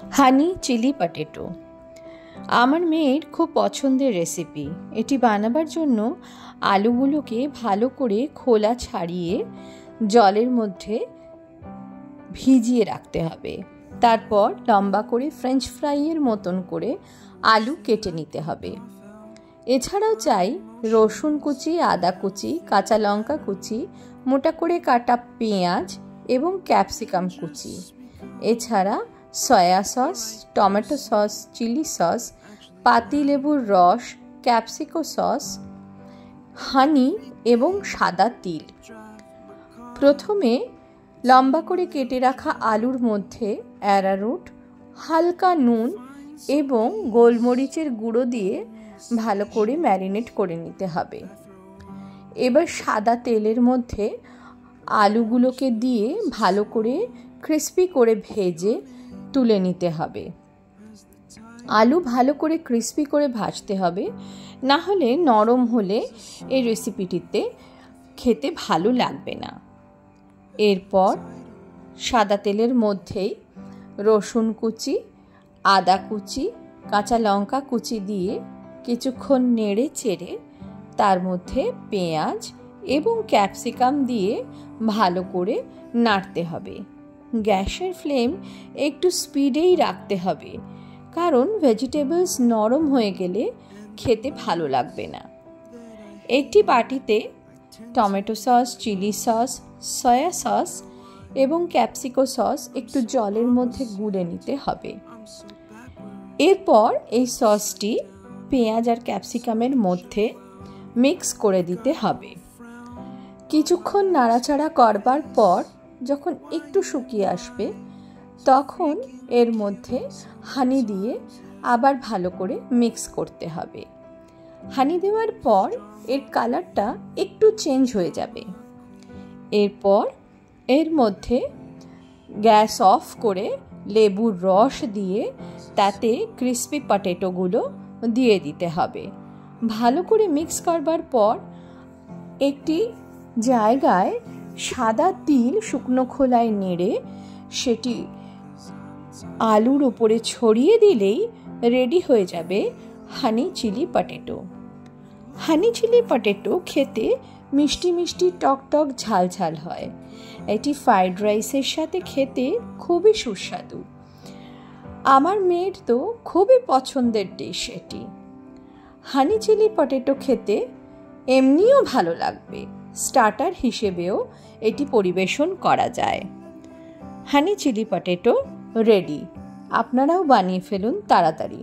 হানি chilli potato আমার মেয়ের খুব পছন্দের রেসিপি। এটি বানাবার জন্য আলুগুলোকে ভালো করে খোলা ছাড়িয়ে জলের মধ্যে ভিজিয়ে রাখতে হবে। তারপর লম্বা করে ফ্রেঞ্চ ফ্রাইয়ের মতন করে আলু কেটে নিতে হবে। এছাড়াও চাই রসুন কুচি, আদা কুচি, কাঁচা লঙ্কা কুচি, মোটা করে কাটা পেঁয়াজ এবং ক্যাপসিকাম কুচি। এছাড়া soya sauce, tomato sauce, chilli sauce, পাতিলেবুর রস, ক্যাপসিকো সস, হানি এবং সাদা তিল। প্রথমে লম্বা করে কেটে রাখা আলুর মধ্যে অ্যারারুট, হালকা নুন এবং গোলমরিচের গুঁড়ো দিয়ে ভালো করে ম্যারিনেট করে নিতে হবে। এবার সাদা তেলের মধ্যে আলুগুলোকে দিয়ে ভালো করে ক্রিস্পি করে ভেজে তুলে নিতে হবে। আলু ভালো করে ক্রিস্পি করে ভাজতে হবে, না হলে নরম হলে এই রেসিপিটিতে খেতে ভালো লাগবে না। এরপর সাদা তেলের মধ্যেই রসুন কুচি, আদা কুচি, কাঁচা লঙ্কা কুচি দিয়ে কিছুক্ষণ নেড়ে চেড়ে তার মধ্যে পেঁয়াজ এবং ক্যাপসিকাম দিয়ে ভালো করে নাড়তে হবে। গ্যাসের ফ্লেম একটু স্পিডেই রাখতে হবে, কারণ ভেজিটেবলস নরম হয়ে গেলে খেতে ভালো লাগবে না। একটি বাটিতে tomato sauce, chilli sauce, soya sauce এবং ক্যাপসিকো সস একটু জলের মধ্যে গুলে নিতে হবে। এরপর এই সসটি পেঁয়াজ আর ক্যাপসিকামের মধ্যে মিক্স করে দিতে হবে। কিছুক্ষণ নাড়াচাড়া করবার পর যখন একটু শুকিয়ে আসবে, তখন এর মধ্যে হানি দিয়ে আবার ভালো করে মিক্স করতে হবে। হানি দেওয়ার পর এর কালারটা একটু চেঞ্জ হয়ে যাবে। এরপর এর মধ্যে গ্যাস অফ করে লেবুর রস দিয়ে তাতে ক্রিস্পি পটেটোগুলো দিয়ে দিতে হবে। ভালো করে মিক্স করবার পর একটি জায়গায় সাদা তিল শুকনো খোলায় নেড়ে সেটি আলুর উপরে ছড়িয়ে দিলেই রেডি হয়ে যাবে honey chilli potato. Honey chilli potato খেতে মিষ্টি মিষ্টি, টক টক, ঝাল ঝাল হয়। এটি ফ্রাইড রাইসের সাথে খেতে খুবই সুস্বাদু। আমার মেয়ের তো খুবই পছন্দের ডিশ এটি। হানি চিলি পটেটো খেতে এমনিও ভালো লাগবে, স্টার্টার হিসেবেও এটি পরিবেশন করা যায়। Honey chilli potato ready. আপনারাও বানিয়ে ফেলুন তাড়াতাড়ি।